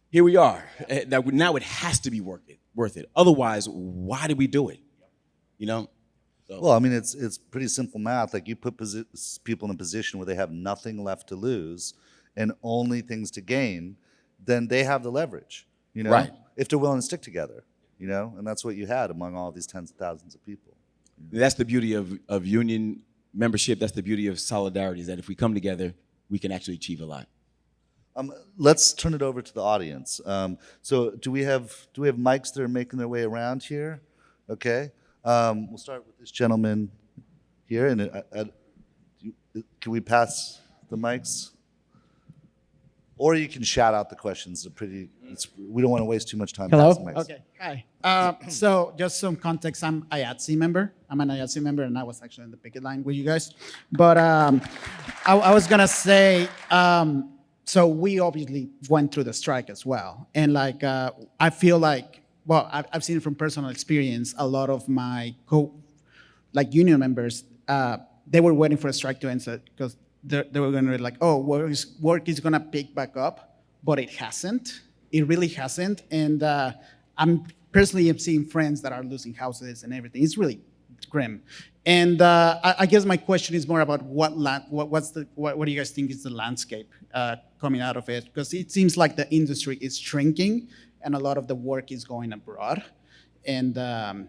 B: Here we are. Now it has to be worth it. Otherwise, why did we do it? So.
A: Well, I mean, it's pretty simple math. Like you put people in a position where they have nothing left to lose and only things to gain, then they have the leverage,
B: Right.
A: If they're willing to stick together, and that's what you had among all these tens of thousands of people.
B: That's the beauty of union membership. That's the beauty of solidarity, is that if we come together, we can actually achieve a lot.
A: Let's turn it over to the audience. So do we have mics that are making their way around here? Okay. We'll start with this gentleman here. And can we pass the mics? Or you can shout out the questions. We don't want to waste too much time.
D: Hello?
A: Passing mics.
D: Okay, hi. So just some context, I'm an IATSE member. And I was actually in the picket line with you guys. But I was gonna say, so we obviously went through the strike as well. And I feel like, well, I've seen it from personal experience, a lot of my union members, they were waiting for a strike to end because they were going to be like, oh, work is going to pick back up, but it hasn't. It really hasn't. And I'm seeing friends that are losing houses and everything. It's really grim. And I guess my question is more about what do you guys think is the landscape coming out of it? Because it seems like the industry is shrinking and a lot of the work is going abroad. And
C: I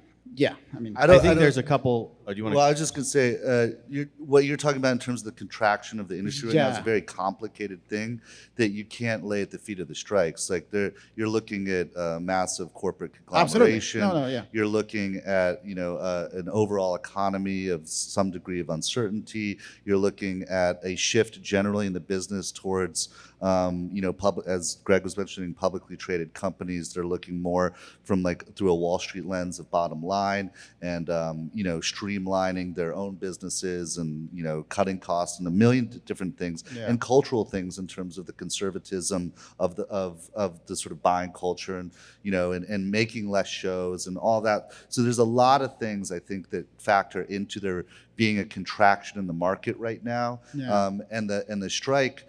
C: think there's a couple. Do you want to?
A: Well, I was just going to say, what you're talking about in terms of the contraction of the industry right now is a very complicated thing that you can't lay at the feet of the strikes. Like you're looking at massive corporate conglomeration.
D: Absolutely. No, yeah.
A: You're looking at an overall economy of some degree of uncertainty. You're looking at a shift generally in the business towards as Greg was mentioning, publicly traded companies. They're looking more from through a Wall Street lens of bottom line and streamlining their own businesses and cutting costs and a million different things and cultural things in terms of the conservatism of the sort of buying culture and making less shows and all that. So there's a lot of things I think that factor into there being a contraction in the market right now. And the strike.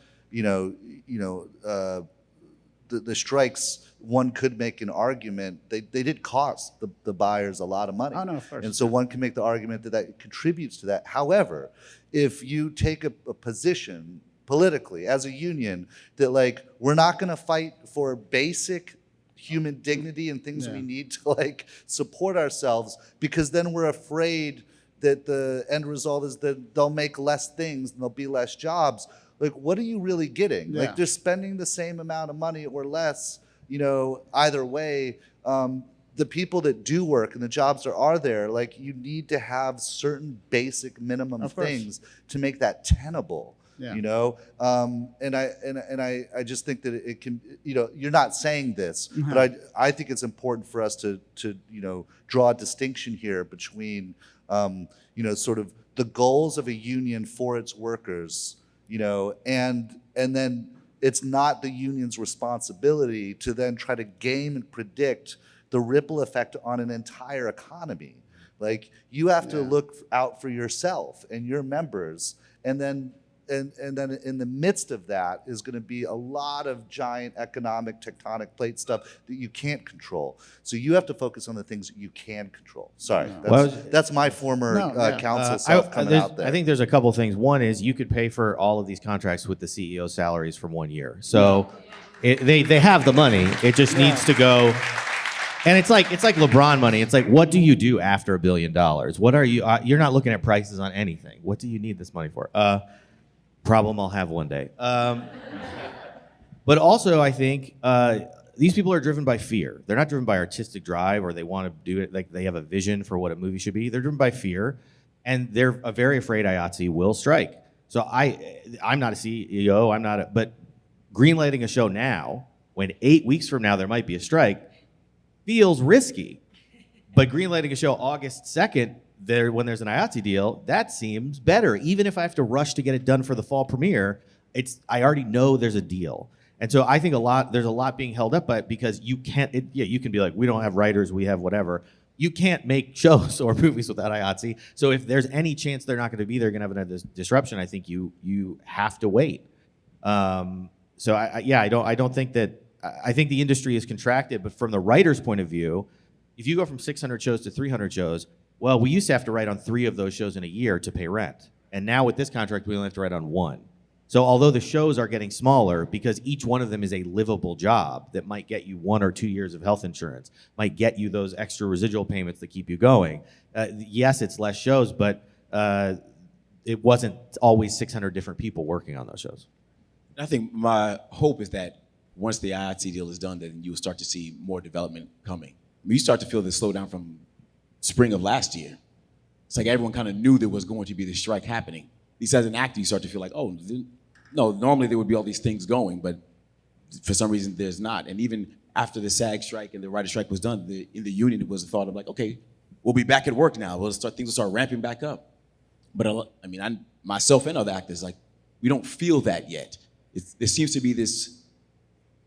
A: The strikes, one could make an argument, they did cost the buyers a lot of money.
D: Oh, no, of course.
A: And so one can make the argument that contributes to that. However, if you take a position politically as a union that like we're not going to fight for basic human dignity and things we need to like support ourselves, because then we're afraid that the end result is that they'll make less things and there'll be less jobs. Like, what are you really getting? Like, they're spending the same amount of money or less, you know, either way. The people that do work and the jobs that are there, like, you need to have certain basic minimum things to make that tenable. You know, and I just think that it can, you know, you're not saying this, but I think it's important for us to you know, draw a distinction here between you know, sort of the goals of a union for its workers, you know, and then it's not the union's responsibility to then try to game and predict the ripple effect on an entire economy. Like, you have to look out for yourself and your members, and then then in the midst of that is going to be a lot of giant economic tectonic plate stuff that you can't control. So you have to focus on the things that you can control. Sorry, that's my former counsel self coming out there.
C: I think there's a couple things. One is you could pay for all of these contracts with the CEO salaries from 1 year. So they have the money. It just needs to go. And it's like LeBron money. It's like, what do you do after $1 billion? What are you? You're not looking at prices on anything. What do you need this money for? Problem I'll have one day. But also, I think these people are driven by fear. They're not driven by artistic drive, or they want to do it like they have a vision for what a movie should be. They're driven by fear, and they're very afraid IATSE will strike. So I'm not a CEO. But greenlighting a show now, when 8 weeks from now there might be a strike, feels risky. But greenlighting a show August 2nd, when there's an IATSE deal, that seems better. Even if I have to rush to get it done for the fall premiere, I already know there's a deal. And so I think there's a lot being held up by it, because you can't, you can be like, we don't have writers, we have whatever. You can't make shows or movies without IATSE. So if there's any chance they're not going to be there, going to have another disruption, I think you have to wait. So I don't think that, I think the industry is contracted, but from the writer's point of view, if you go from 600 shows to 300 shows, well, we used to have to write on 3 of those shows in a year to pay rent. And now with this contract, we only have to write on 1. So although the shows are getting smaller, because each one of them is a livable job that might get you 1 or 2 years of health insurance, might get you those extra residual payments that keep you going. Yes, it's less shows, but it wasn't always 600 different people working on those shows.
B: I think my hope is that once the IATSE deal is done, then you'll start to see more development coming. I mean, you start to feel this slowdown from spring of last year. It's like everyone kind of knew there was going to be this strike happening. At least as an actor, you start to feel like, oh, no, normally there would be all these things going, but for some reason there's not. And even after the SAG strike and the writer strike was done, in the union, it was a thought of like, okay, we'll be back at work now. Things will start ramping back up. But I mean, myself and other actors, like, we don't feel that yet. There seems to be this,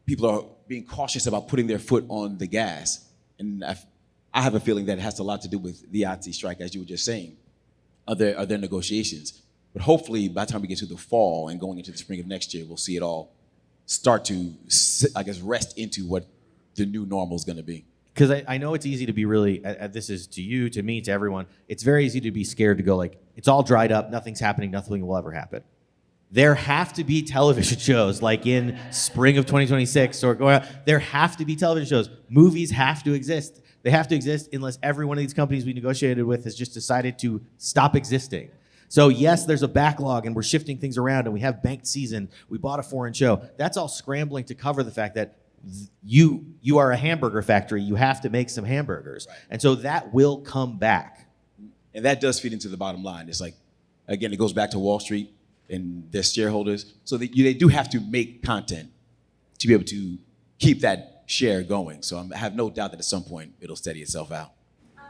B: people are being cautious about putting their foot on the gas. And I have a feeling that it has a lot to do with the IATSE strike, as you were just saying. Are there negotiations? But hopefully, by the time we get to the fall and going into the spring of next year, we'll see it all start to, I guess, rest into what the new normal is going to be.
C: Because I know it's easy to be really, this is to you, to me, to everyone, it's very easy to be scared to go like, it's all dried up, nothing's happening, nothing will ever happen. There have to be television shows, like in spring of 2026, or going out, there have to be television shows. Movies have to exist. They have to exist unless every one of these companies we negotiated with has just decided to stop existing. So yes, there's a backlog and we're shifting things around and we have banked season. We bought a foreign show. That's all scrambling to cover the fact that you are a hamburger factory. You have to make some hamburgers. Right. And so that will come back.
B: And that does feed into the bottom line. It's like, again, it goes back to Wall Street and their shareholders. So they do have to make content to be able to keep that share going. So I have no doubt that at some point it'll steady itself out.
E: I'm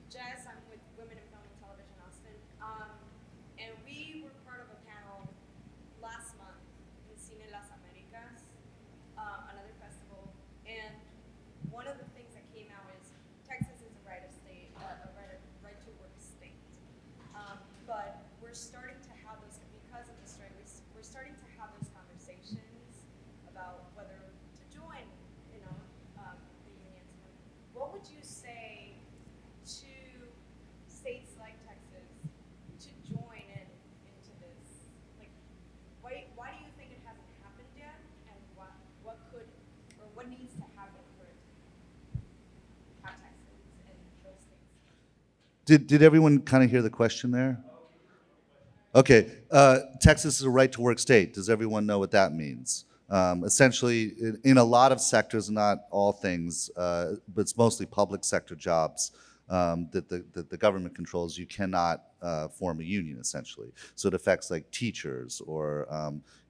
E: Jess. I'm with Women in Film and Television Austin. And we were part of a panel last month in Cine Las Americas, another festival. And one of the things that came out is Texas is a right to work state. But we're starting to have those, because of the strike, we're starting to have those conversations about whether to join, the unions. What would you say to states like Texas to join into this
A: Did everyone kind of hear the question there? Okay, Texas is a right-to-work state. Does everyone know what that means? Essentially, in a lot of sectors, not all things, but it's mostly public sector jobs that the government controls, you cannot form a union, essentially. So it affects like teachers or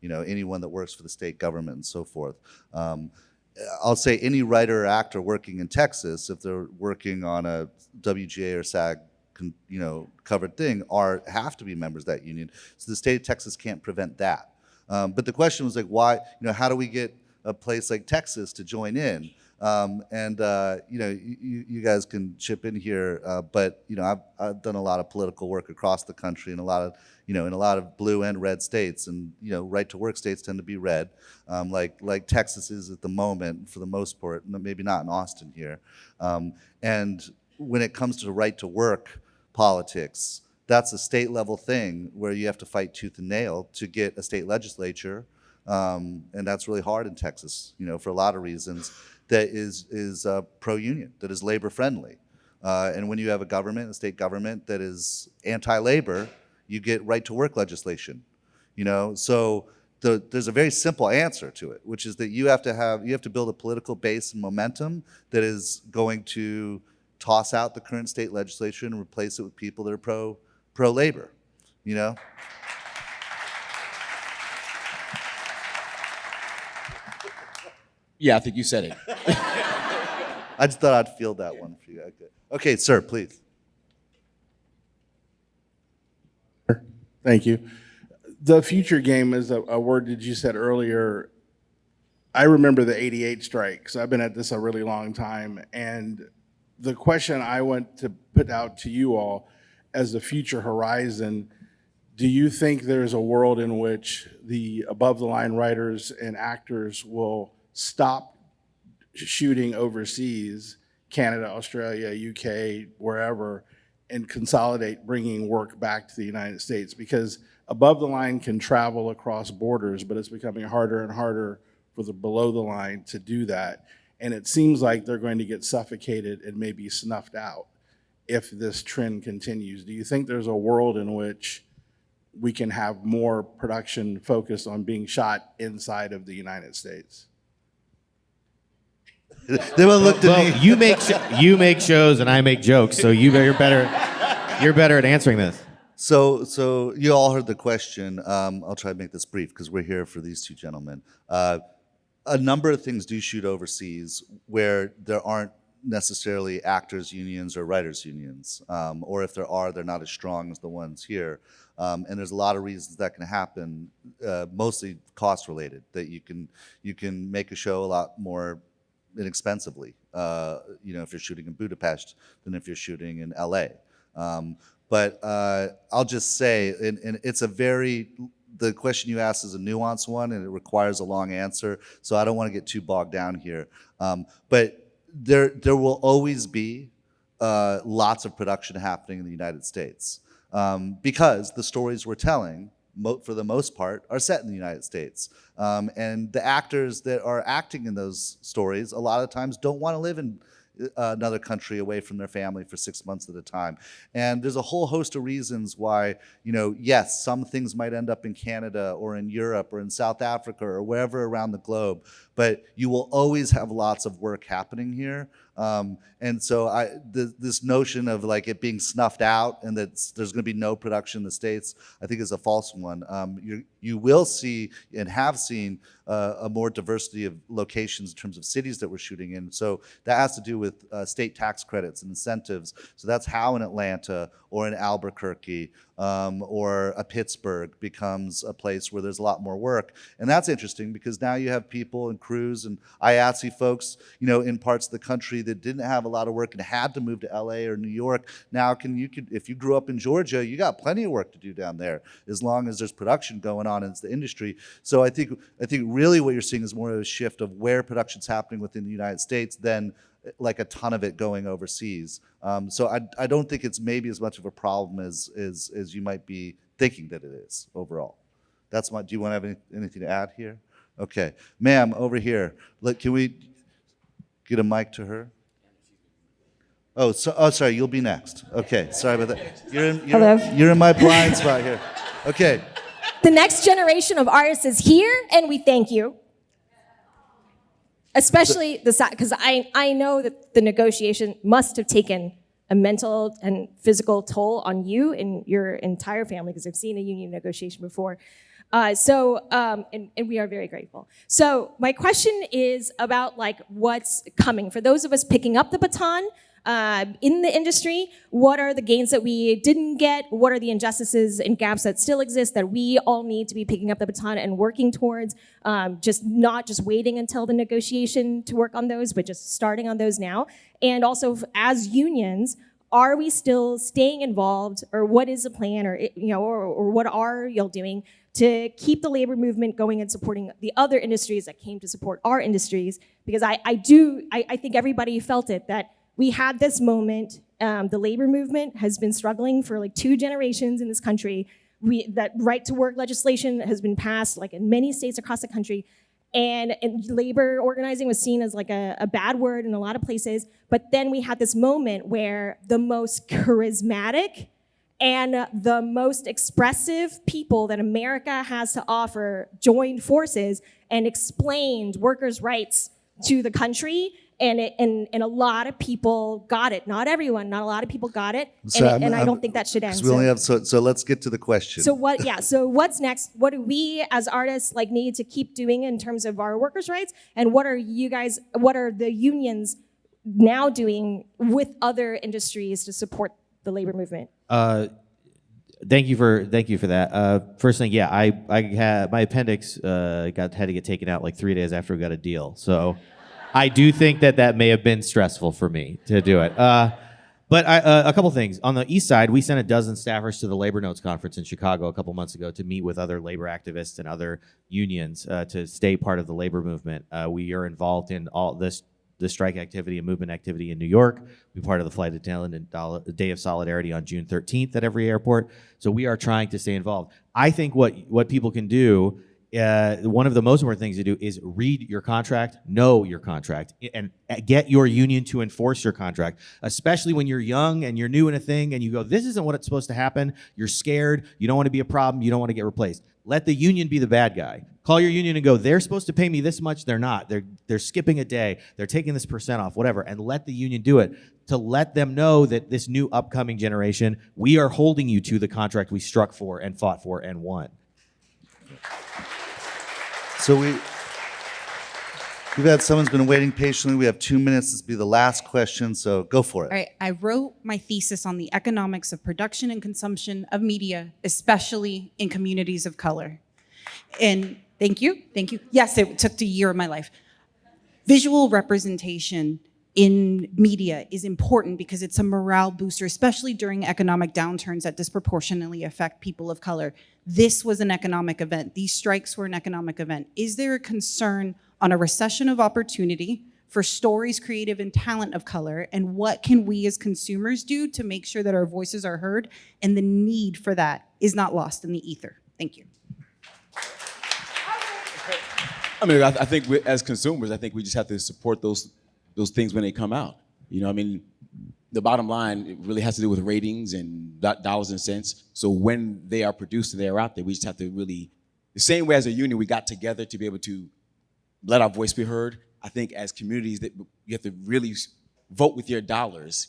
A: anyone that works for the state government and so forth. I'll say any writer or actor working in Texas, if they're working on a WGA or SAG covered thing, have to be members of that union. So the state of Texas can't prevent that. But the question was like, why? How do we get a place like Texas to join in? You guys can chip in here, but I've done a lot of political work across the country in a lot of blue and red states, and right to work states tend to be red, like Texas is at the moment for the most part, maybe not in Austin here. And when it comes to right to work politics, that's a state level thing where you have to fight tooth and nail to get a state legislature, and that's really hard in Texas, for a lot of reasons. That is pro-union, that is labor-friendly. And when you have a state government that is anti-labor, you get right-to-work legislation. So there's a very simple answer to it, which is that you have to build a political base and momentum that is going to toss out the current state legislature and replace it with people that are pro-labor.
B: Yeah, I think you said it.
A: I just thought I'd field that one for you. Okay, sir, please.
F: Thank you. The future game is a word that you said earlier. I remember the '88 strike, because I've been at this a really long time. And the question I want to put out to you all as the future horizon, do you think there's a world in which the above-the-line writers and actors will stop shooting overseas, Canada, Australia, UK, wherever, and consolidate bringing work back to the United States? Because above the line can travel across borders, but it's becoming harder and harder for the below the line to do that. And it seems like they're going to get suffocated and maybe snuffed out if this trend continues. Do you think there's a world in which we can have more production focused on being shot inside of the United States?
A: They will look
C: Well,
A: at me.
C: you make shows and I make jokes, so you're better at answering this.
A: So you all heard the question. I'll try to make this brief because we're here for these two gentlemen. A number of things do shoot overseas where there aren't necessarily actors unions or writers unions, or if there are, they're not as strong as the ones here. And there's a lot of reasons that can happen, mostly cost related, that you can make a show a lot more inexpensively, if you're shooting in Budapest than if you're shooting in LA. But I'll just say, and it's the question you asked is a nuanced one and it requires a long answer, so I don't want to get too bogged down here. But there will always be lots of production happening in the United States because the stories we're telling, for the most part, are set in the United States. And the actors that are acting in those stories a lot of times don't want to live in another country away from their family for 6 months at a time. And there's a whole host of reasons why, yes, some things might end up in Canada or in Europe or in South Africa or wherever around the globe, but you will always have lots of work happening here. And so this notion of like it being snuffed out and that there's going to be no production in the States, I think is a false one. You will see and have seen a more diversity of locations in terms of cities that we're shooting in. So that has to do with state tax credits and incentives. So that's how in Atlanta or in Albuquerque or a Pittsburgh becomes a place where there's a lot more work. And that's interesting because now you have people and crews and IATSE folks, in parts of the country that didn't have a lot of work and had to move to LA or New York. Now if you grew up in Georgia, you got plenty of work to do down there as long as there's production going on in the industry. So I think really what you're seeing is more of a shift of where production's happening within the United States than like a ton of it going overseas. So I don't think it's maybe as much of a problem as you might be thinking that it is overall. Do you want to have anything to add here? Okay, ma'am, over here. Look, can we get a mic to her? Oh, sorry, you'll be next. Okay, sorry about that.
E: Hello.
A: You're in my blind spot here. Okay.
E: The next generation of artists is here, and we thank you. Especially because I know that the negotiation must have taken a mental and physical toll on you and your entire family, because I've seen a union negotiation before. And we are very grateful. So my question is about like what's coming. For those of us picking up the baton in the industry, what are the gains that we didn't get? What are the injustices and gaps that still exist that we all need to be picking up the baton and working towards? Not just waiting until the negotiation to work on those, but just starting on those now. And also as unions, are we still staying involved, or what is the plan, or what are y'all doing to keep the labor movement going and supporting the other industries that came to support our industries? Because I think everybody felt it, that we had this moment. The labor movement has been struggling for like 2 generations in this country. That right to work legislation has been passed like in many states across the country. And labor organizing was seen as like a bad word in a lot of places. But then we had this moment where the most charismatic and the most expressive people that America has to offer joined forces and explained workers' rights to the country. And a lot of people got it. Not everyone, not a lot of people got it. And I don't think that should end.
A: We only have, so let's get to the question.
E: So what's next? What do we as artists like need to keep doing in terms of our workers' rights? And what are the unions now doing with other industries to support the labor movement?
C: Thank you for that. First thing, yeah, I had my appendix had to get taken out like 3 days after we got a deal. So I do think that may have been stressful for me to do it. But a couple things. On the east side, we sent a dozen staffers to the Labor Notes Conference in Chicago a couple months ago to meet with other labor activists and other unions to stay part of the labor movement. We are involved in all the strike activity and movement activity in New York. We're part of the Flight Attendant Day of Solidarity on June 13th at every airport. So we are trying to stay involved. I think what people can do, one of the most important things to do is read your contract, know your contract, and get your union to enforce your contract, especially when you're young and you're new in a thing and you go, this isn't what it's supposed to happen. You're scared. You don't want to be a problem. You don't want to get replaced. Let the union be the bad guy. Call your union and go, they're supposed to pay me this much. They're not. They're skipping a day. They're taking this % off, whatever, and let the union do it to let them know that this new upcoming generation, we are holding you to the contract we struck for and fought for and won.
A: So we've had someone's been waiting patiently. We have 2 minutes. This will be the last question, so go for it.
G: All right, I wrote my thesis on the economics of production and consumption of media, especially in communities of color. And thank you. Yes, it took a year of my life. Visual representation in media is important because it's a morale booster, especially during economic downturns that disproportionately affect people of color. This was an economic event. These strikes were an economic event. Is there a concern on a recession of opportunity for stories, creative, and talent of color? And what can we as consumers do to make sure that our voices are heard and the need for that is not lost in the ether? Thank you.
B: I mean, I think as consumers, I think we just have to support those things when they come out. You know, I mean, the bottom line, it really has to do with ratings and dollars and cents. So when they are produced and they are out there, we just have to really, the same way as a union, we got together to be able to let our voice be heard. I think as communities, that you have to really vote with your dollars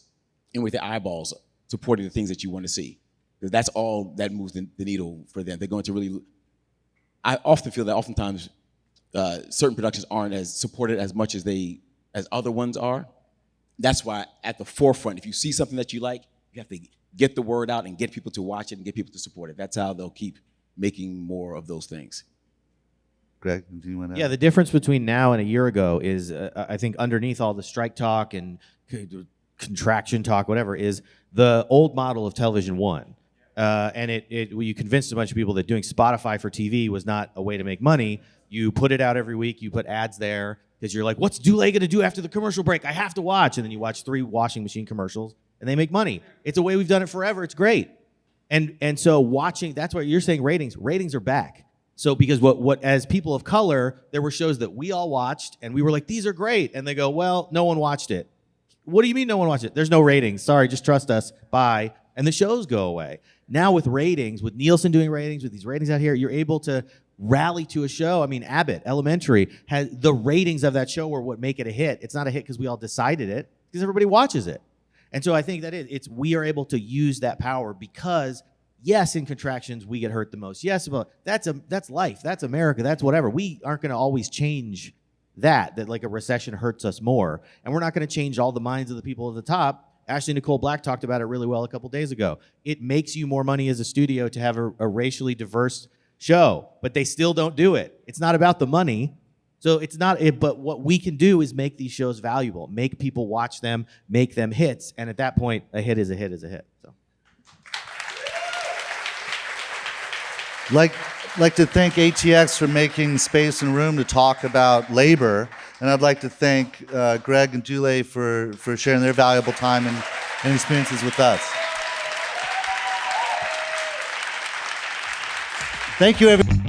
B: and with your eyeballs, supporting the things that you want to see. Because that's all that moves the needle for them. They're going to really, I often feel that oftentimes certain productions aren't as supported as much as other ones are. That's why at the forefront, if you see something that you like, you have to get the word out and get people to watch it and get people to support it. That's how they'll keep making more of those things.
A: Greg, do you want to?
C: Yeah, the difference between now and a year ago is, I think underneath all the strike talk and contraction talk, whatever, is the old model of television won. And you convinced a bunch of people that doing Spotify for TV was not a way to make money. You put it out every week, you put ads there, because you're like, what's Dulé going to do after the commercial break? I have to watch. And then you watch 3 washing machine commercials, and they make money. It's a way we've done it forever. It's great. And so watching, that's what you're saying, ratings. Ratings are back. So because what as people of color, there were shows that we all watched, and we were like, these are great. And they go, well, no one watched it. What do you mean no one watches it? There's no ratings. Sorry, just trust us. Bye. And the shows go away. Now with ratings, with Nielsen doing ratings, with these ratings out here, you're able to rally to a show. I mean, Abbott Elementary has the ratings of that show are what make it a hit. It's not a hit because we all decided it, because everybody watches it. And so I think that it's we are able to use that power because, yes, in contractions we get hurt the most. Yes, but that's life. That's America. That's whatever. We aren't going to always change that like a recession hurts us more, and we're not going to change all the minds of the people at the top. Ashley Nicole Black talked about it really well a couple days ago. It makes you more money as a studio to have a racially diverse show, but they still don't do it. It's not about the money. So it's not it, but what we can do is make these shows valuable, make people watch them, make them hits, and at that point, a hit is a hit is a hit. So,
A: Like to thank ATX for making space and room to talk about labor, and I'd like to thank Greg and Dulé for sharing their valuable time and experiences with us. Thank you, everyone.